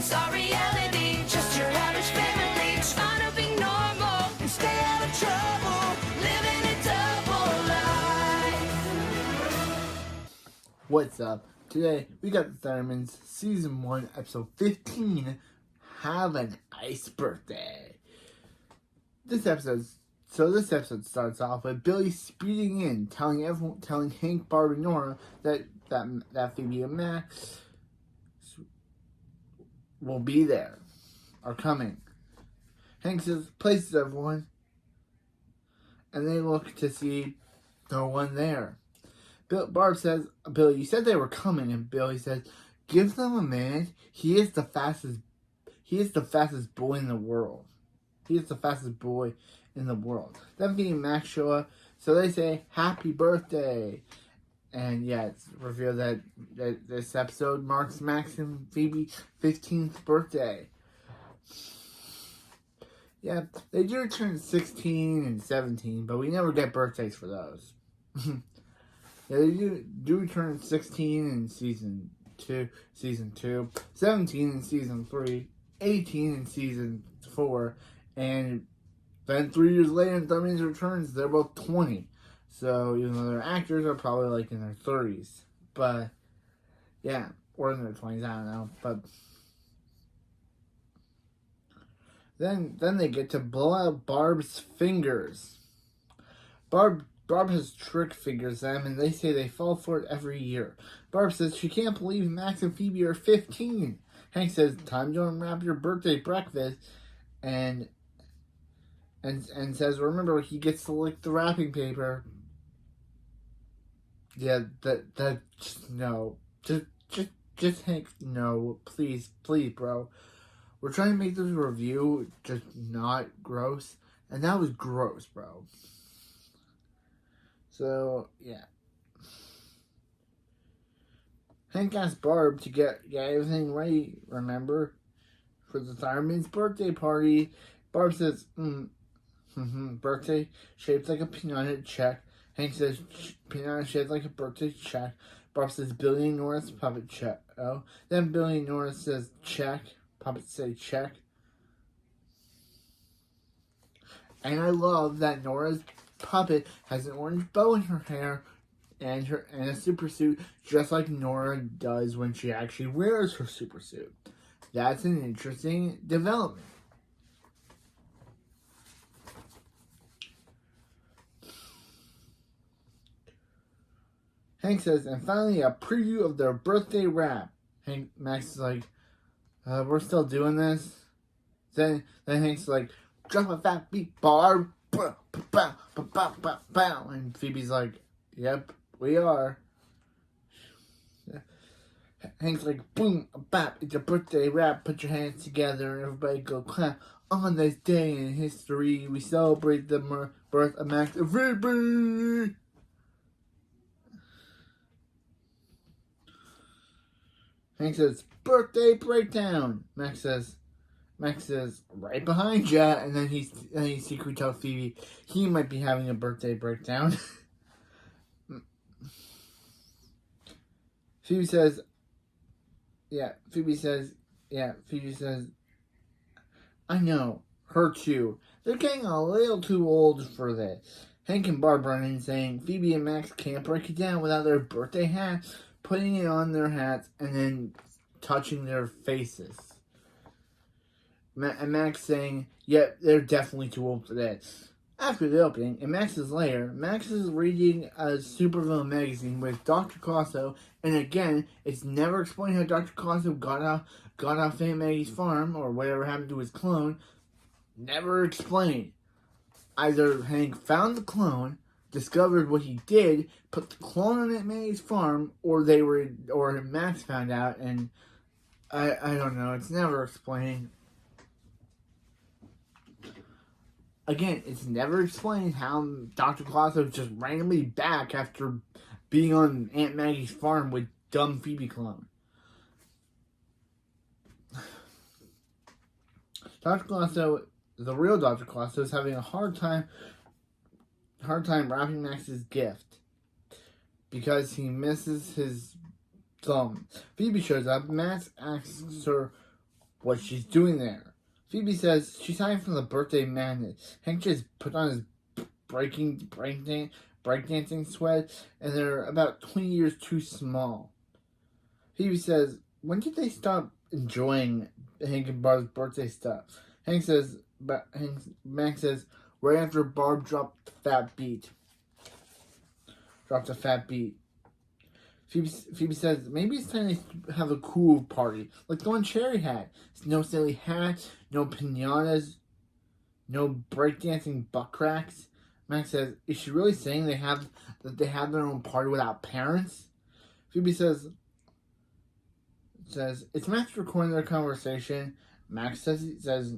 It's our reality, just your average family trying to be normal and stay out of trouble, living a double life. What's up? Today we got the Thundermans Season 1, Episode 15, Have an Ice Birthday. This episode starts off with Billy speeding in, telling Hank, Barb, and Nora that Phoebe and Max will be there, are coming. Hank says, places everyone, and they look to see no one there. Barb says, Billy, you said they were coming, and Billy says, give them a minute. He is the fastest boy in the world. Then Phoebe and Max show up, so they say, happy birthday. And yeah, it's revealed that this episode marks Max and Phoebe's 15th birthday. Yeah, they do turn 16 and 17, but we never get birthdays for those. Yeah, they do turn 16 in season 2, 17 in season 3, 18 in season 4, and then 3 years later in Thundermans Returns, they're both 20. So, even though they're actors, are probably like in their 30s. But, yeah, or in their 20s, I don't know. But then they get to blow out Barb's fingers. Barb has trick fingers them, and they say they fall for it every year. Barb says she can't believe Max and Phoebe are 15. Hank says, time to unwrap your birthday breakfast, and says, remember, he gets to lick the wrapping paper. Yeah, no. Just Hank, no. Please, bro. We're trying to make this review just not gross, and that was gross, bro. So, yeah. Hank asked Barb to get everything ready, remember? For the Thunderman's birthday party. Barb says, birthday shaped like a peanut, check. Hank says, peanut shaped like a birthday, check. Barb says, Billy and Nora's puppet, check. Oh. Then Billy and Nora says, check. Puppets say, check. And I love that Nora's puppet has an orange bow in her hair and a super suit, just like Nora does when she actually wears her super suit. That's an interesting development. Hank says, and finally a preview of their birthday rap. Max is like, we're still doing this? Then Hank's like, drop a fat beat, Barb. And Phoebe's like, yep, we are. Hank's like, boom, a bap, it's a birthday rap, put your hands together and everybody go clap. On this day in history, we celebrate the birth of Max and Phoebe. Hank says, birthday breakdown. Max says, right behind ya. And then he secretly tells Phoebe he might be having a birthday breakdown. Phoebe says, I know, her too. They're getting a little too old for this. Hank and Barb run in saying Phoebe and Max can't break it down without their birthday hats, putting it on their hats, and then touching their faces. And Max saying, yep, they're definitely too old for this. After the opening, in Max's lair, Max is reading a supervillain magazine with Dr. Clauso, and again, it's never explained how Dr. Clauso got off Aunt Maggie's farm, or whatever happened to his clone. Never explained. Either Hank found the clone, discovered what he did, put the clone on Aunt Maggie's farm, or Max found out, and I don't know, it's never explained. Again, it's never explained how Dr. Clauso just randomly back after being on Aunt Maggie's farm with dumb Phoebe clone. Dr. Clauso, the real Dr. Clauso, is having a hard time wrapping Max's gift because he misses his thumb. Phoebe shows up. Max asks her what she's doing there. Phoebe says she's hiding from the birthday madness. Hank just put on his breakdancing sweat, and they're about 20 years too small. Phoebe says, when did they stop enjoying Hank and Barb's birthday stuff? Max says, right after Barb dropped a fat beat. Phoebe says, maybe it's time to have a cool party. Like the one Cherry had. No silly hats, no pinatas, no breakdancing butt cracks. Max says, is she really saying they have their own party without parents? Phoebe says, it's Max recording their conversation. Max says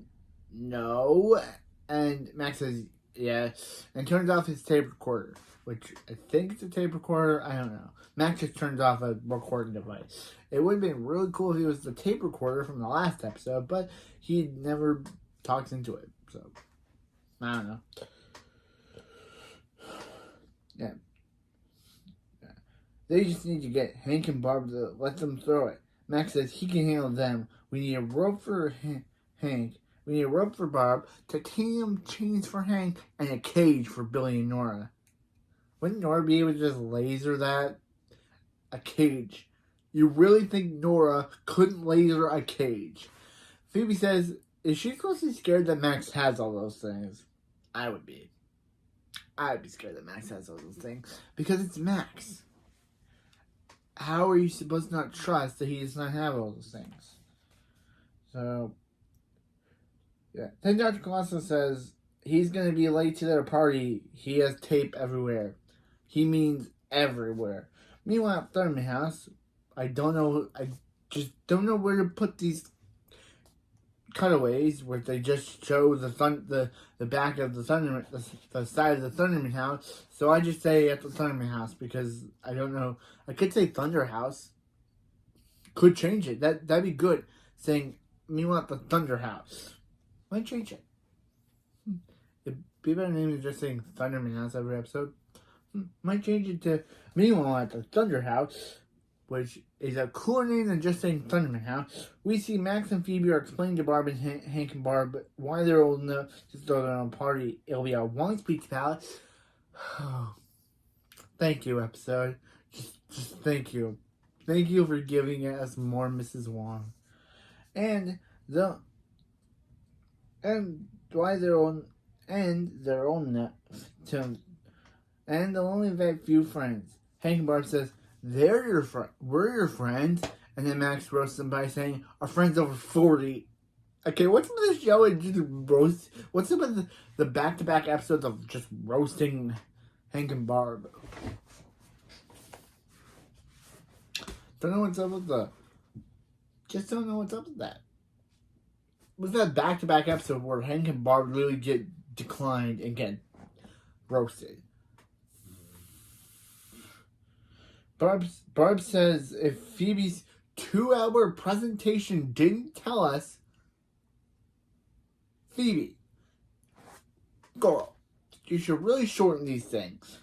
no, and Max says yeah, and turns off his tape recorder, which I think it's a tape recorder. I don't know. Max just turns off a recording device. It would have been really cool if it was the tape recorder from the last episode, but he never talks into it, so I don't know. Yeah. They just need to get Hank and Barb to let them throw it. Max says he can handle them. We need a rope for Hank. We need a rope for Barb, titanium chains for Hank, and a cage for Billy and Nora. Wouldn't Nora be able to just laser that? A cage. You really think Nora couldn't laser a cage? Phoebe says, is she supposed to be scared that Max has all those things? I would be. I'd be scared that Max has all those things. Because it's Max. How are you supposed to not trust that he does not have all those things? So, yeah. Then Dr. Colosso says he's going to be late to their party. He has tape everywhere. He means everywhere. Meanwhile, at Thunderman House, I just don't know where to put these cutaways where they just show the back of the Thunderman, the side of the Thunderman house. So I just say at the Thunderman house because I don't know. I could say Thunder House. Could change it. That'd be good. Saying meanwhile at the Thunder House. Might change it. It'd be a better name than just saying Thunderman House every episode. Might change it to meanwhile at the Thunder House, which is a cooler name than just saying Thunderman House. We see Max and Phoebe are explaining to Barb and Hank and Barb why they're old enough to throw their own party. It'll be a Wong's Pizza Palace. Thank you, episode. Just thank you. Thank you for giving us more Mrs. Wong. And the only very few friends. Hank and Barb says, we're your friends. And then Max roasts them by saying, our friend's over 40. Okay, what's up with this show and just roast? What's up with the back-to-back episodes of just roasting Hank and Barb? Don't know what's up with just don't know what's up with that. Was that back-to-back episode where Hank and Barb really get declined and get roasted? Barb says if Phoebe's 2-hour presentation didn't tell us, Phoebe, girl, you should really shorten these things.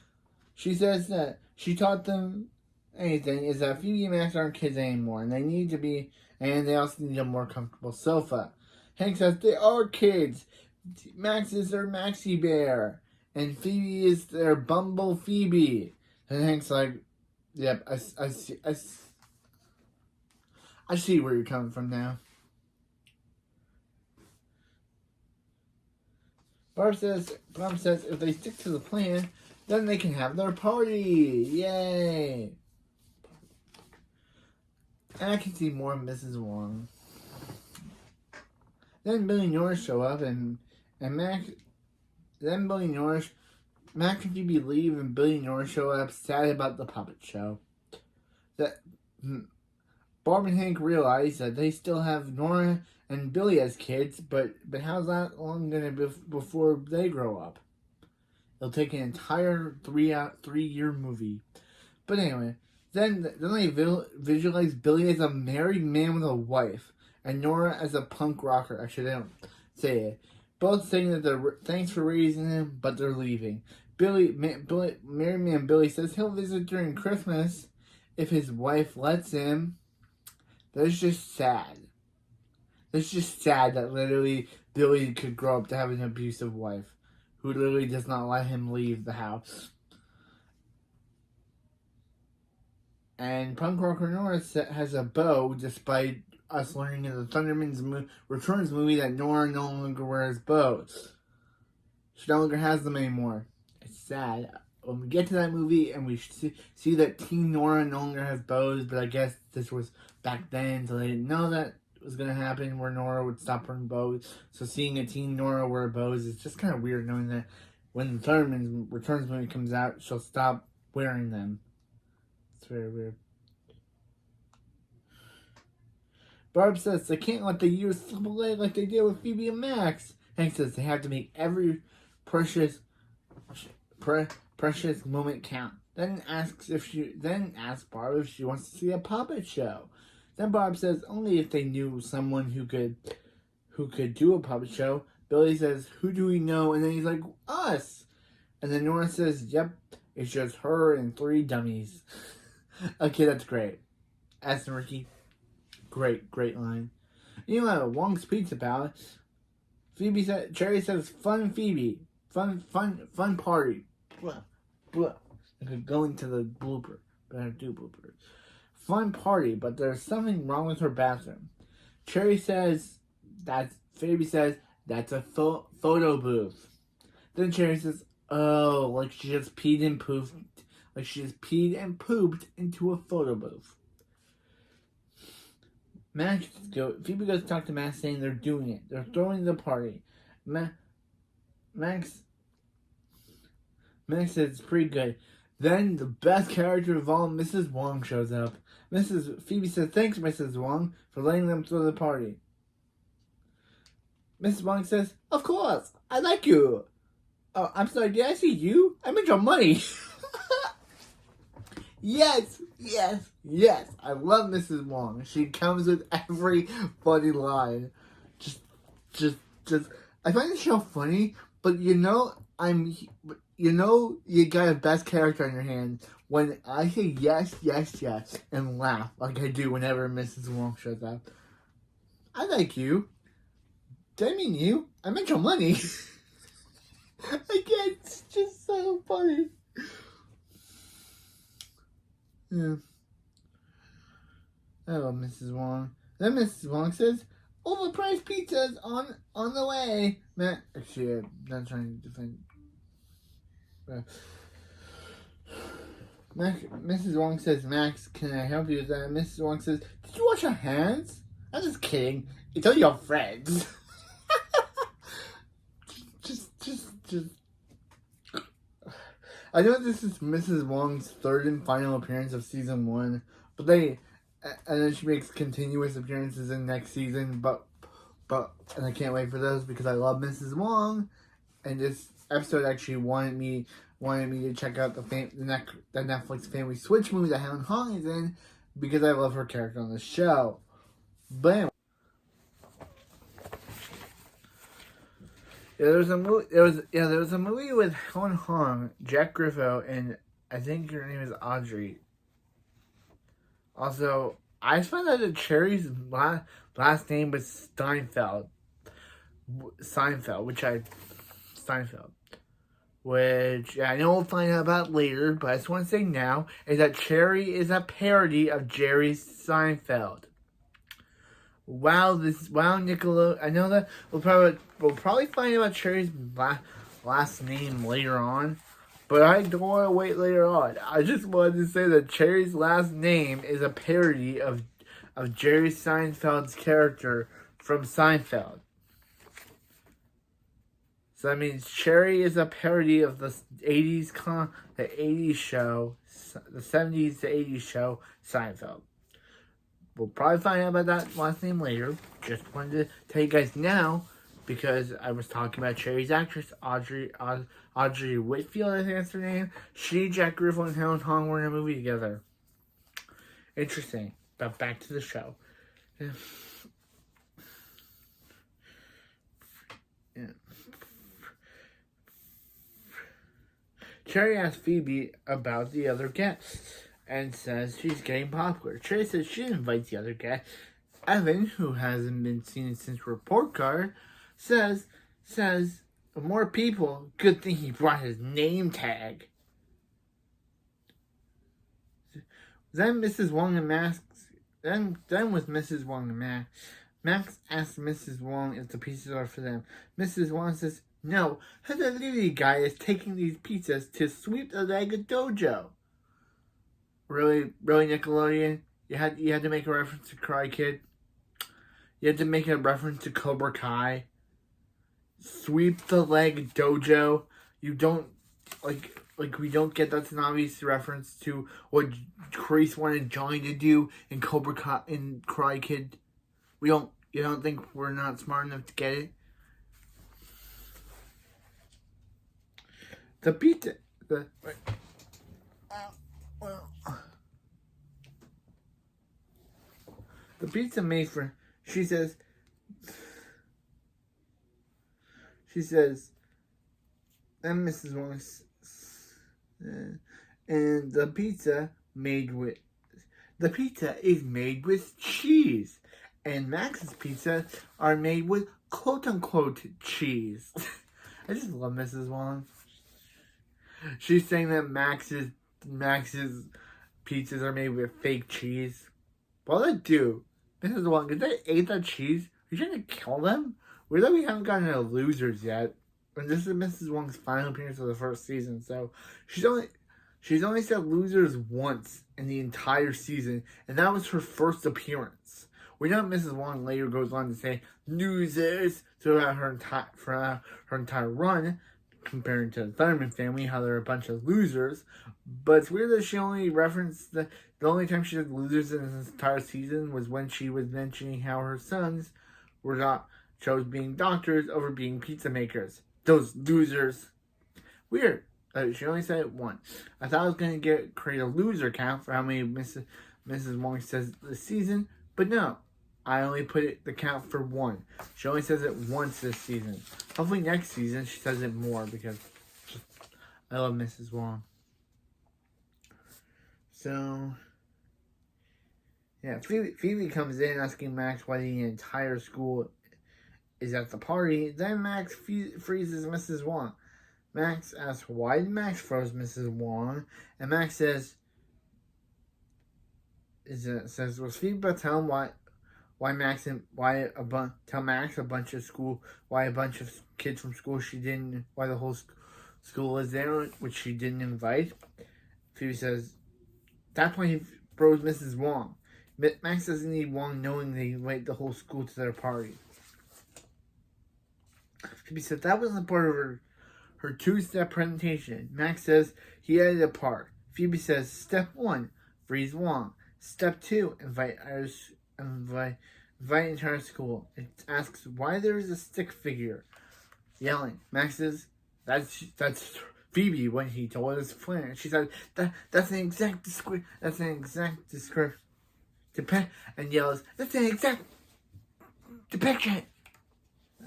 She says that she taught them anything is that Phoebe and Max aren't kids anymore, and they also need a more comfortable sofa. Hank says they are kids. Max is their Maxie Bear, and Phoebe is their Bumble Phoebe. And Hank's like, yep, I see where you're coming from now. Barb says if they stick to the plan, then they can have their party. Yay! And I can see more of Mrs. Wong. Then Billy and Nora show up, and Max. Then Billy and Nora, Max and Phoebe leave, and Billy and Nora show up, sad about the puppet show. That Barb and Hank realize that they still have Nora and Billy as kids, but how's that long gonna be before they grow up? It'll take an entire 3-year movie. But anyway, then they visualize Billy as a married man with a wife, and Nora as a punk rocker. Actually, they don't say it. Both saying that they're thanks for raising him, but they're leaving. Married man Billy says he'll visit during Christmas if his wife lets him. That's just sad. It's just sad that literally Billy could grow up to have an abusive wife who literally does not let him leave the house. And Punk Rocker Norris has a bow, despite us learning in the Thundermans Returns movie that Nora no longer wears bows. She no longer has them anymore. It's sad. When we get to that movie and we see that Teen Nora no longer has bows, but I guess this was back then, so they didn't know that it was going to happen where Nora would stop wearing bows. So seeing a Teen Nora wear bows is just kind of weird, knowing that when the Thundermans Returns movie comes out, she'll stop wearing them. It's very weird. Barb says they can't let the years slip away like they did with Phoebe and Max. Hank says they have to make every precious moment count. Then asks Barb if she wants to see a puppet show. Then Barb says only if they knew someone who could do a puppet show. Billy says, "Who do we know?" And then he's like, "Us." And then Nora says, "Yep, it's just her and 3 dummies." Okay, that's great. Aston Ricky, great line. You know what Wong's Pizza Palace? Cherry says, "Fun Phoebe, fun party." Blah, blah. I could go into the blooper, but I don't do bloopers. Fun party, but there's something wrong with her bathroom. Cherry says Phoebe says that's a photo booth. Then Cherry says, "Oh, like she just peed and pooped, into a photo booth." Phoebe goes to talk to Max, saying they're doing it. They're throwing the party. Max says it's pretty good. Then the best character of all, Mrs. Wong, shows up. Phoebe says, "Thanks, Mrs. Wong, for letting them throw the party." Mrs. Wong says, "Of course, I like you." "Oh, I'm sorry, did I see you? I meant your money." Yes. I love Mrs. Wong. She comes with every funny line. Just. I find the show funny, but you got a best character on your hand when I say yes, and laugh like I do whenever Mrs. Wong shows up. "I like you." "Did I mean you? I meant your money." Again, it's just so funny. Yeah. I love Mrs. Wong. Then Mrs. Wong says, "Overpriced pizza's on the way." Actually, I'm not trying to defend. Mrs. Wong says, "Max, can I help you with that?" Mrs. Wong says, "Did you wash your hands?" "I'm just kidding. It's all your friends." just. I know this is Mrs. Wong's 3rd and final appearance of season 1, and then she makes continuous appearances in next season, and I can't wait for those because I love Mrs. Wong, and this episode actually wanted me to check out the Netflix Family Switch movie that Helen Hong is in because I love her character on the show. But there was a movie with Helen Hong, Jack Griffo, and I think her name is Audrey. Also, I found out that Cherry's last name was Steinfeld, which I know we'll find out about later, but I just want to say now is that Cherry is a parody of Jerry Seinfeld. Wow, Nickelodeon. I know that we'll probably find out about Cherry's last name later on, but I don't want to wait later on. I just wanted to say that Cherry's last name is a parody of Jerry Seinfeld's character from Seinfeld. So that means Cherry is a parody of the 80s show, the 70s to 80s show Seinfeld. We'll probably find out about that last name later. Just wanted to tell you guys now because I was talking about Cherry's actress, Audrey Whitfield, I think that's her name. She, Jack Griffin, and Helen Hong were in a movie together. Interesting. But back to the show. Yeah. Cherry asks Phoebe about the other guests and says she's getting popular. Cherry says she invites the other guests Evan, who hasn't been seen since report card, says more people. Good thing he brought his name tag. Then Mrs. Wong and Max. Then with Mrs. Wong and Max. Max asks Mrs. Wong if the pizzas are for them. Mrs. Wong says, "No, the delivery guy is taking these pizzas to sweep the Leg Dojo." Really, Nickelodeon? You had to make a reference to Karate Kid. You had to make a reference to Cobra Kai. Sweep the Leg Dojo. You don't we don't get that's an obvious reference to what Chris wanted Johnny to do in Cobra Kai in Karate Kid. You don't think we're not smart enough to get it? The pizza. The pizza made for. She says, and Mrs. Wong, and the pizza is made with cheese, and Max's pizza are made with quote unquote cheese. I just love Mrs. Wong. She's saying that Max's pizzas are made with fake cheese. What did I do? Mrs. Wong, did they eat that cheese? Are you trying to kill them? Weird that we haven't gotten to losers yet. And this is Mrs. Wong's final appearance of the first season, so she's only said losers once in the entire season, and that was her first appearance. We know Mrs. Wong later goes on to say losers throughout her entire run, comparing to the Thunderman family, how they're a bunch of losers. But it's weird that she only referenced the only time she said losers in this entire season was when she was mentioning how her sons chose being doctors over being pizza makers. Those losers. Weird. She only said it once. I thought I was going to create a loser count for how many Mrs. Wong says this season, but no. I only put the count for one. She only says it once this season. Hopefully next season she says it more because I love Mrs. Wong. So, yeah, Phoebe comes in asking Max why the entire school is at the party. Then Max freezes Mrs. Wong. Max asks why did Max froze Mrs. Wong, and Max says, was Phoebe about to tell him why a bunch of kids from school why the whole school is there, which she didn't invite. Phoebe says, that's why he froze Mrs. Wong. Max doesn't need Wong knowing they invite the whole school to their party. Phoebe said that wasn't part of her two-step presentation. Max says he added a part. Phoebe says, step 1, freeze Wong. Step 2, invite entire school. It asks why there is a stick figure. Yelling. Max says, that's Phoebe when he told us plan. She said, that's an exact description. And yells, that's an exact depiction.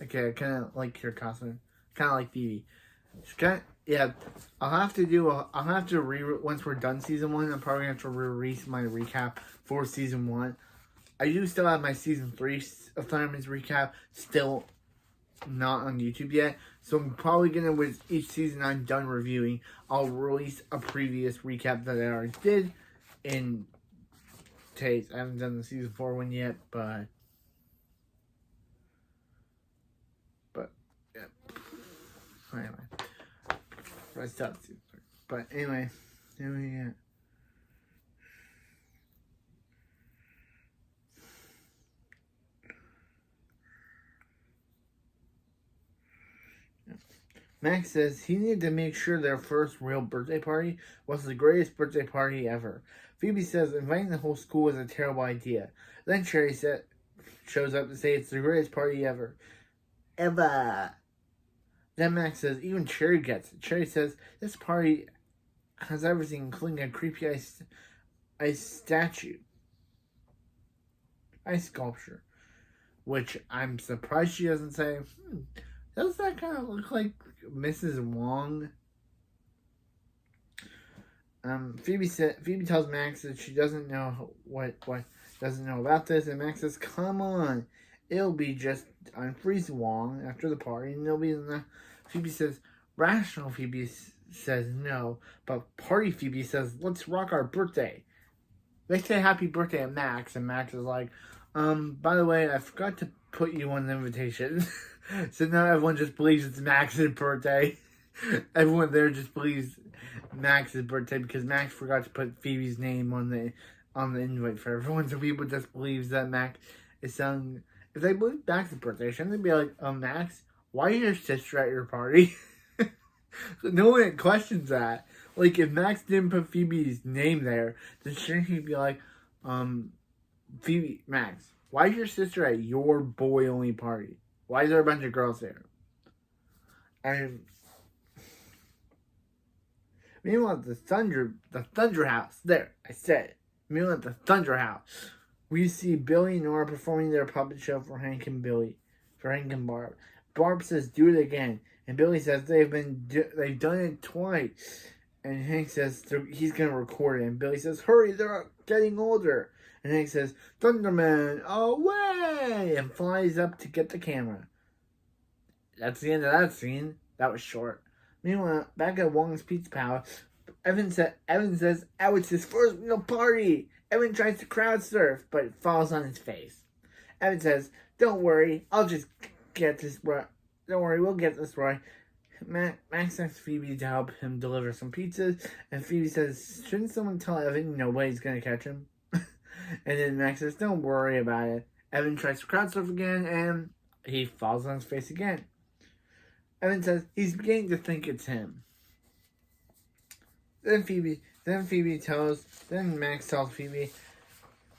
Okay, I kind of like your costume. Kind of like Phoebe. Yeah, I'll have to once we're done season 1, I'm probably going to have to release my recap for season 1. I do still have my season 3 of Thundermans recap still not on YouTube yet. So I'm probably going to, with each season I'm done reviewing, I'll release a previous recap that I already did in taste. I haven't done the season 4 one yet, but yeah. Anyway. I stopped season 3. But anyway, yeah. Max says he needed to make sure their first real birthday party was the greatest birthday party ever. Phoebe says inviting the whole school is a terrible idea. Then Cherry shows up to say it's the greatest party ever. Ever. Then Max says even Cherry gets it. Cherry says this party has everything, including a creepy ice statue. Ice sculpture. Which I'm surprised she doesn't say, does that kind of look like Mrs. Wong? Phoebe tells Max that she doesn't know what doesn't know about this, and Max says, "Come on, it'll be just unfreeze Wong after the party, and it'll be enough." Phoebe says, "Rational Phoebe says no, but Party Phoebe says, let's rock our birthday." They say happy birthday at Max, and Max is like, by the way, I forgot to put you on the invitation." So now everyone just believes it's Max's birthday. Everyone there just believes Max's birthday because Max forgot to put Phoebe's name on the invite for everyone. So people just believes that Max is saying, if they believe Max's birthday, shouldn't they be like, Max, why is your sister at your party? No one questions that. Like, if Max didn't put Phoebe's name there, then shouldn't he be like, Phoebe, Max, why is your sister at your boy-only party? Why is there a bunch of girls there? And meanwhile, the Thunder House. There, I said it. Meanwhile, at the Thunder House, we see Billy and Nora performing their puppet show for Hank and Barb. Barb says, "Do it again," and Billy says they've done it twice. And Hank says he's gonna record it, and Billy says, "Hurry, they're getting older." And Hank says, "Thunderman, away!" and flies up to get the camera. That's the end of that scene. That was short. Meanwhile, back at Wong's Pizza Palace, Evan says, "Oh, it's his first real party." Evan tries to crowd surf, but it falls on his face. Evan says, "Don't worry, I'll just get this right. Don't worry, we'll get this right." Max asks Phoebe to help him deliver some pizzas, and Phoebe says, "Shouldn't someone tell Evan nobody's gonna catch him?" And then Max says, "Don't worry about it." Evan tries to crowd surf again, and he falls on his face again. Evan says he's beginning to think it's him. Then Max tells Phoebe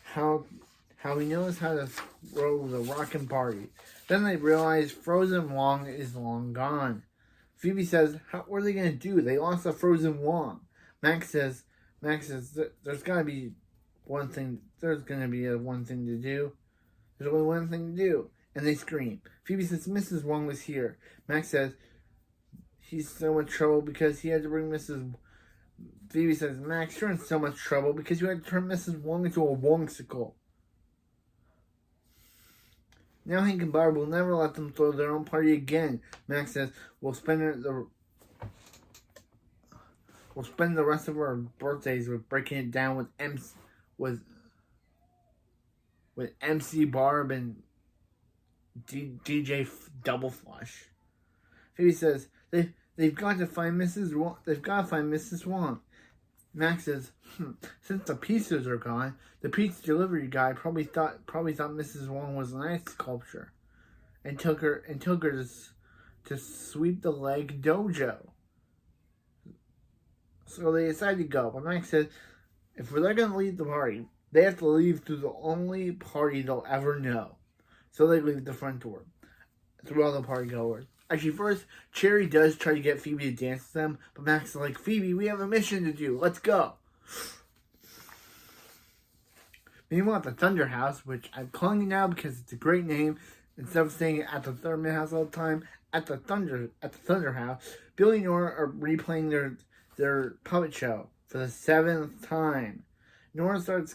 how he knows how to throw the rockin' party. Then they realize Frozen Wong is long gone. Phoebe says, what are they gonna do? They lost the Frozen Wong. Max says, there's gonna be one thing to do. There's only one thing to do. And they scream. Phoebe says Mrs. Wong was here. Max says he's so much trouble because he had to bring Mrs. Phoebe says, "Max, you're in so much trouble because you had to turn Mrs. Wong into a Wongsicle." Now Hank and Barb will never let them throw their own party again. Max says, we'll spend the rest of our birthdays with breaking it down with MC Barb and DJ Double Flush. Phoebe says they've got to find Mrs. Wong. They've got to find Mrs. Wong. Max says, since the pizzas are gone, the pizza delivery guy probably thought Mrs. Wong was a nice sculpture, and took her to sweep the leg dojo. So they decide to go. But Max says, if they're gonna leave the party, they have to leave through the only party they'll ever know. So they leave the front door through all the party goers. Actually, first, Cherry does try to get Phoebe to dance with them, but Max is like, "Phoebe, we have a mission to do. Let's go." Meanwhile, at the Thunder House, which I'm calling it now because it's a great name, instead of saying at the Thunderman House all the time, at the Thunder House, Billy and Nora are replaying their puppet show for the 7th time. Nora starts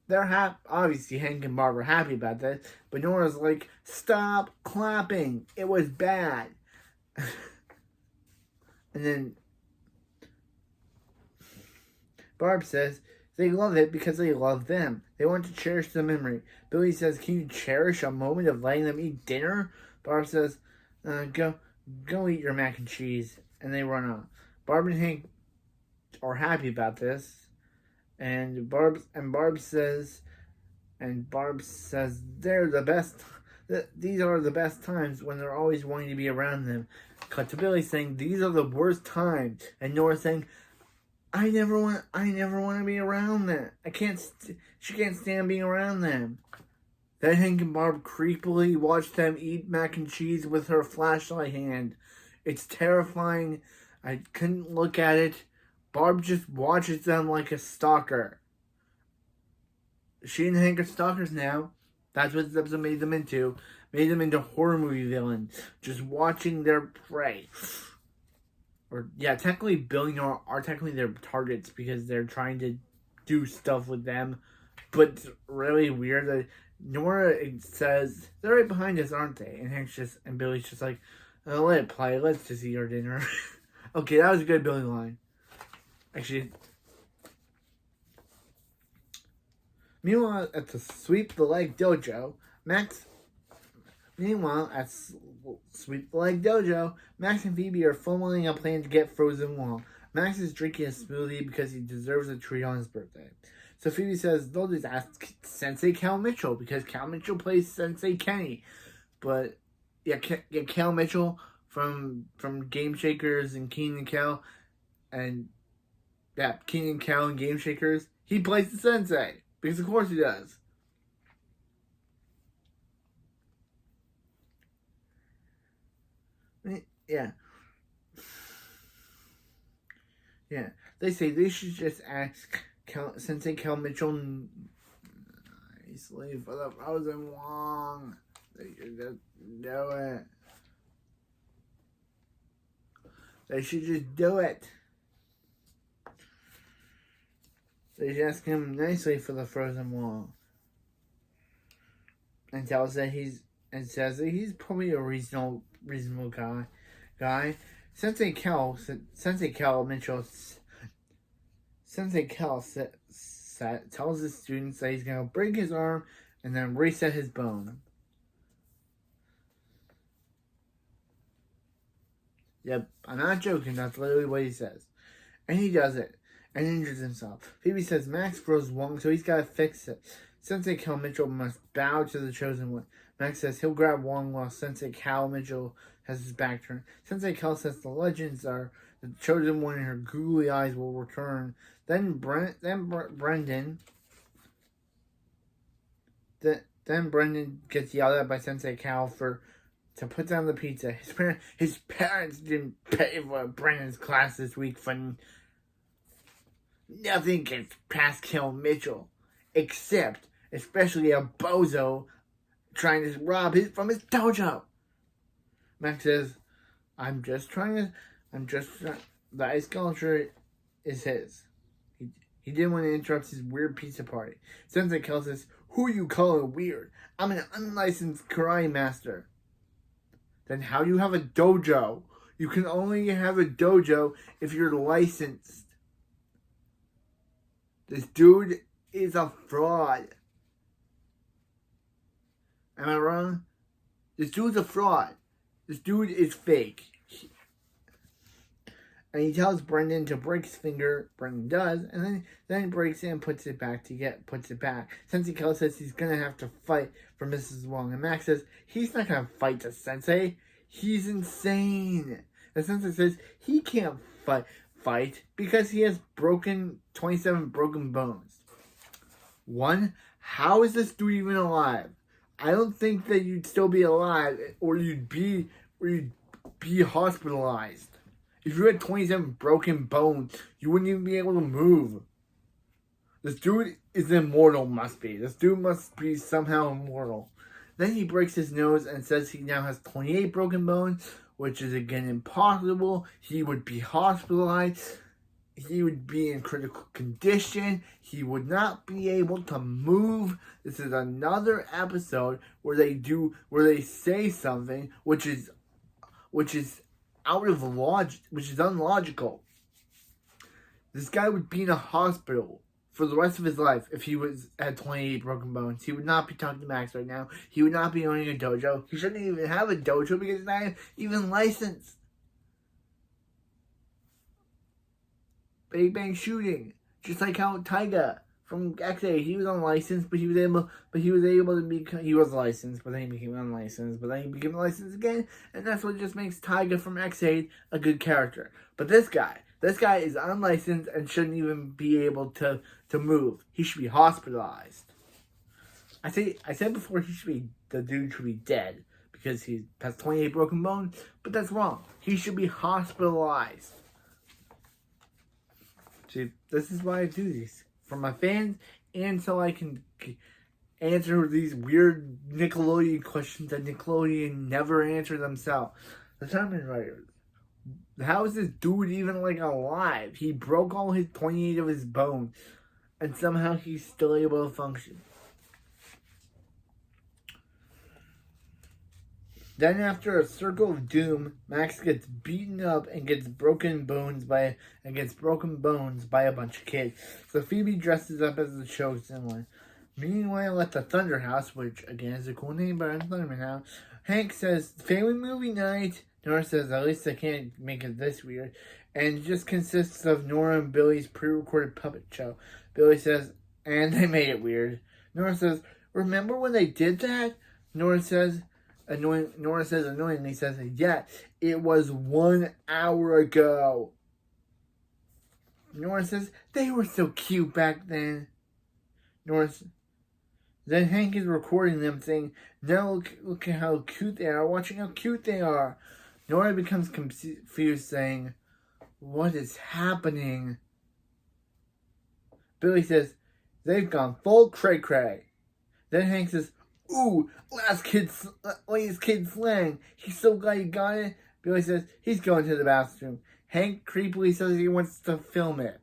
They're happy. Obviously, Hank and Barb are happy about that. But Nora's like, "Stop clapping. It was bad." And then Barb says they love it because they love them. They want to cherish the memory. Billy says, "Can you cherish a moment of letting them eat dinner?" Barb says, Go eat your mac and cheese." And they run off. Barb and Hank are happy about this. And Barb says they're the best. These are the best times when they're always wanting to be around them. Cut to Billy saying these are the worst times, and Nora saying, I never want to be around them. She can't stand being around them. Then Hank and Barb creepily watch them eat mac and cheese with her flashlight hand. It's terrifying. I couldn't look at it. Barb just watches them like a stalker. She and Hank are stalkers now. That's what this episode made them into. Made them into horror movie villains. Just watching their prey. Technically Billy and Nora are technically their targets because they're trying to do stuff with them. But it's really weird that Nora says, they're right behind us, aren't they? And Billy's just like, oh, let it play. Let's just eat our dinner. Okay, that was a good Billy line. Actually, meanwhile, at the Sweep the Leg Dojo, Max and Phoebe are formulating a plan to get Frozen Wong. Max is drinking a smoothie because he deserves a treat on his birthday. So Phoebe says, they'll just ask Sensei Cal Mitchell, because Cal Mitchell plays Sensei Kenny. But, yeah, Cal Mitchell from Game Shakers and Keenan and Kel, and, yeah, Keenan and Kel and Game Shakers, he plays the Sensei, because of course he does. Yeah. Yeah. They say they should just ask Sensei Cal Mitchell nicely for the Frozen Wong. They should just do it. They should just do it. They should ask him nicely for the Frozen Wong. And says that he's probably a reasonable guy. Sensei Cal Mitchell tells his students that he's going to break his arm and then reset his bone. Yep, I'm not joking. That's literally what he says. And he does it. And injures himself. Phoebe says Max grows Wong, so he's got to fix it. Sensei Cal Mitchell must bow to the chosen one. Max says he'll grab Wong while Sensei Cal Mitchell has his back turned. Sensei Cal says the legends are the chosen one and her googly eyes will return. Then Brendan gets yelled at by Sensei Cal to put down the pizza. His parents didn't pay for Brendan's class this week for nothing gets past Cal Mitchell, except especially a bozo trying to rob from his dojo. Max says, the ice sculpture is his. He didn't want to interrupt his weird pizza party. Sensei Cal says, who you calling weird? I'm an unlicensed karate master. Then how do you have a dojo? You can only have a dojo if you're licensed. This dude is a fraud. Am I wrong? This dude's a fraud. This dude is fake. And he tells Brendan to break his finger. Brendan does, and then he breaks it and puts it back. Sensei Cal says he's gonna have to fight for Mrs. Wong, and Max says he's not gonna fight the Sensei. He's insane. The Sensei says he can't fight because he has 27 broken bones. One, how is this dude even alive? I don't think that you'd still be alive, or you'd be hospitalized. If you had 27 broken bones, you wouldn't even be able to move. This dude is immortal, must be. This dude must be somehow immortal. Then he breaks his nose and says he now has 28 broken bones, which is again impossible. He would be hospitalized. He would be in critical condition. He would not be able to move. This is another episode where they say something which is out of logic, which is unlogical. This guy would be in a hospital for the rest of his life if he had 28 broken bones. He would not be talking to Max right now. He would not be owning a dojo. He shouldn't even have a dojo because he's not even licensed. Big Bang Shooting, just like how Tyga from X8, he was unlicensed, but he was able to become. He was licensed, but then he became unlicensed, but then he became licensed again, and that's what just makes Tyga from X8 a good character. But this guy is unlicensed and shouldn't even be able to move. He should be hospitalized. I said before the dude should be dead because he has 28 broken bones, but that's wrong. He should be hospitalized. See, this is why I do these. For my fans, and so I can answer these weird Nickelodeon questions that Nickelodeon never answer themselves. The Thundermans writers. How is this dude even alive? He broke all his 28 of his bones. and somehow he's still able to function. Then after a circle of doom, Max gets beaten up and gets broken bones by a bunch of kids. So Phoebe dresses up as the chosen one. Meanwhile, at the Thunder House, which again is a cool name, but I'm Thunderman now, Hank says, family movie night. Nora says, at least I can't make it this weird. And it just consists of Nora and Billy's pre-recorded puppet show. Billy says, and they made it weird. Nora says, remember when they did that? Nora says annoyingly, yeah, it was 1 hour ago. Nora says, they were so cute back then. Then Hank is recording them saying, now look at how cute they are, watching how cute they are. Nora becomes confused saying, what is happening? Billy says, they've gone full cray-cray. Then Hank says, ooh, latest kid slang. He's so glad he got it. Billy says, he's going to the bathroom. Hank creepily says he wants to film it.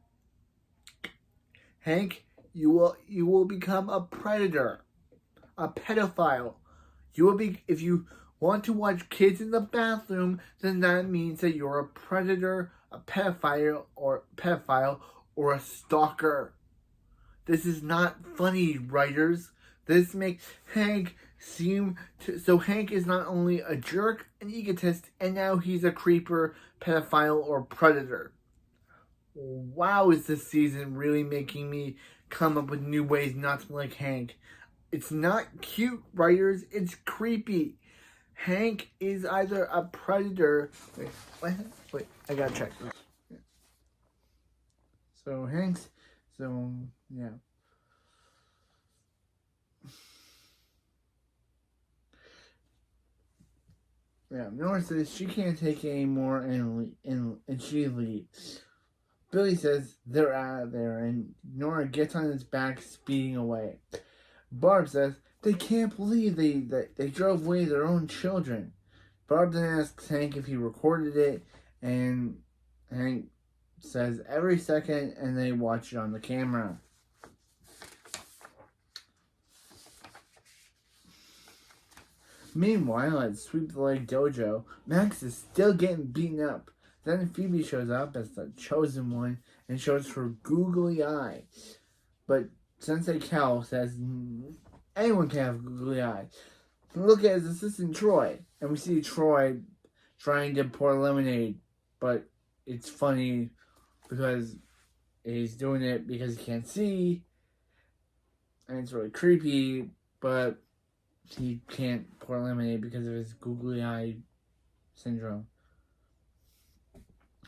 Hank, you will become a predator, a pedophile. If you want to watch kids in the bathroom, then that means that you're a predator, a pedophile, or a stalker. This is not funny, writers. This makes Hank so Hank is not only a jerk, an egotist, and now he's a creeper, pedophile, or predator. Wow, is this season really making me come up with new ways not to like Hank. It's not cute, writers. It's creepy. Hank is either a predator. Wait, I gotta check this. Yeah. Yeah, Nora says she can't take it anymore and she leaves. Billy says they're out of there and Nora gets on his back speeding away. Barb says they can't believe they drove away their own children. Barb then asks Hank if he recorded it, and Hank says every second, and they watch it on the camera. Meanwhile, at Sweep the Leg Dojo, Max is still getting beaten up. Then Phoebe shows up as the chosen one and shows her googly eye. But Sensei Cal says anyone can have googly eyes. Look at his assistant Troy, and we see Troy trying to pour lemonade, but it's funny because he's doing it because he can't see, and it's really creepy, but he can't pour lemonade because of his googly eye syndrome.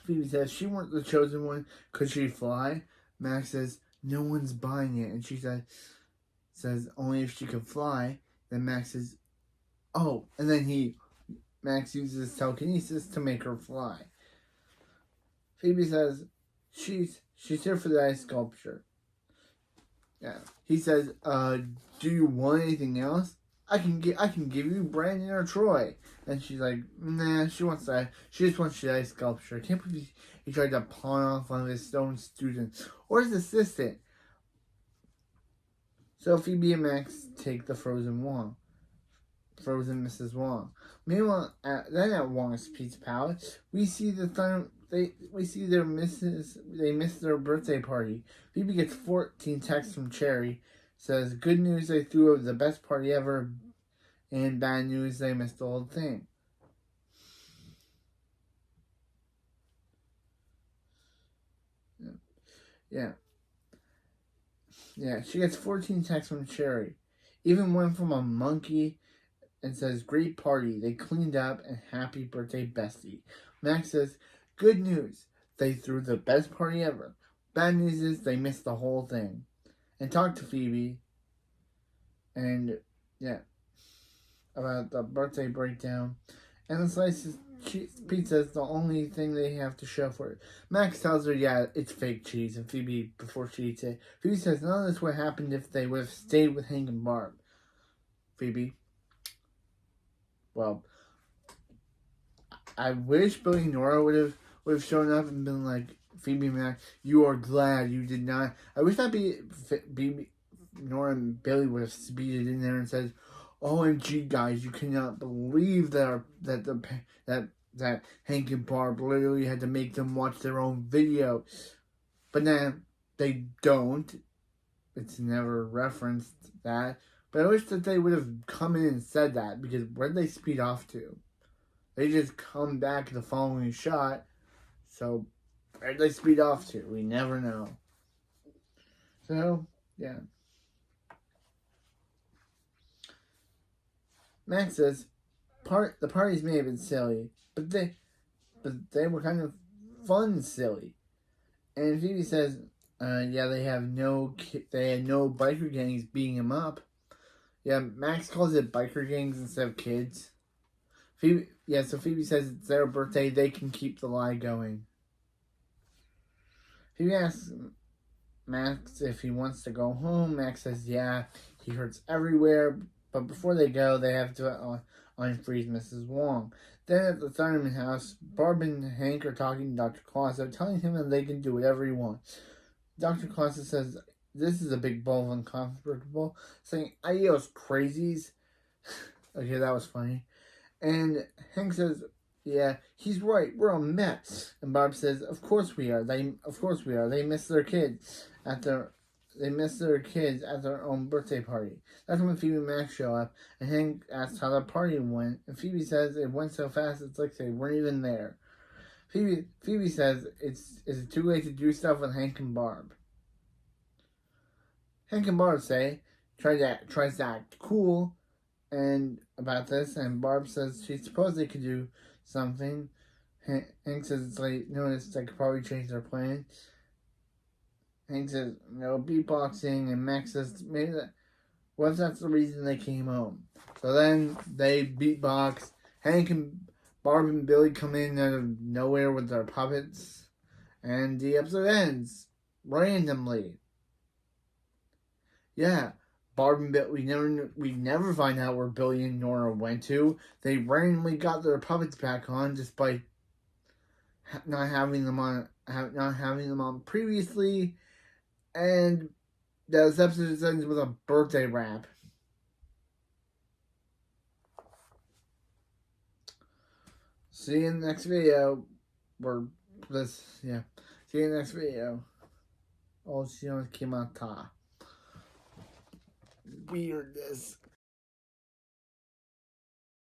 Phoebe says she wants the chosen one. Could she fly? Max says no one's buying it, and she says only if she could fly. Then Max says, oh, and then Max uses telekinesis to make her fly. Phoebe says she's here for the ice sculpture. Yeah. He says, do you want anything else? I can give you Brandon or Troy. And she's like, nah, she just wants the ice sculpture. I can't believe he tried to pawn off one of his own students or his assistant. So Phoebe and Max take the frozen Mrs. Wong. Meanwhile, then at Wong's Pizza Palace, we see they miss their birthday party. Phoebe gets 14 texts from Cherry. Says, good news, they threw the best party ever, and bad news, they missed the whole thing. Yeah, she gets 14 texts from Cherry. Even one from a monkey, and says, great party, they cleaned up, and happy birthday, bestie. Max says, good news, they threw the best party ever. Bad news is, they missed the whole thing. And talk to Phoebe, and about the birthday breakdown. And the slices pizza is the only thing they have to show for it. Max tells her, yeah, it's fake cheese, and Phoebe, before she eats it, Phoebe says none of this would have happened if they would have stayed with Hank and Barb. Phoebe, well, I wish Billy and Nora would have shown up and been like, Phoebe and Max, you are glad you did not. I wish that Nora and Billy would have speeded in there and said, "OMG, guys, you cannot believe that Hank and Barb literally had to make them watch their own video." But now they don't. It's never referenced that. But I wish that they would have come in and said that, because where'd they speed off to? They just come back the following shot. So where'd they speed off to? We never know. So, yeah. Max says, the parties may have been silly, but they were kind of fun silly. And Phoebe says, yeah, they had no biker gangs beating him up. Yeah, Max calls it biker gangs instead of kids. So Phoebe says it's their birthday, they can keep the lie going. Phoebe asks Max if he wants to go home. Max says, yeah, he hurts everywhere, but before they go, they have to unfreeze Mrs. Wong. Then at the Thunderman house, Barb and Hank are talking to Dr. Claus. They're telling him that they can do whatever he wants. Dr. Claus says, this is a big bowl of uncomfortable, saying, adios, crazies. Okay, that was funny. And Hank says, yeah, he's right, we're a mess. And Barb says, of course we are. They miss their kids at their own birthday party. That's when Phoebe and Max show up, and Hank asks how the party went, and Phoebe says it went so fast it's like they weren't even there. Phoebe says is it too late to do stuff with Hank and Barb? Hank and Barb tries to act cool and about this, and Barb says she supposedly could do something. Hank says it's late notice, they could probably change their plan. Hank says no beatboxing, and Max says maybe what if that's the reason they came home? So then they beatbox. Hank and Barb and Billy come in out of nowhere with their puppets, and the episode ends randomly. Yeah, Barb and Billy. We never find out where Billy and Nora went to. They randomly got their puppets back on, despite not having them on previously. And this episode ends with a birthday rap. See you in the next video. See you in the next video. Oh, she Weirdness.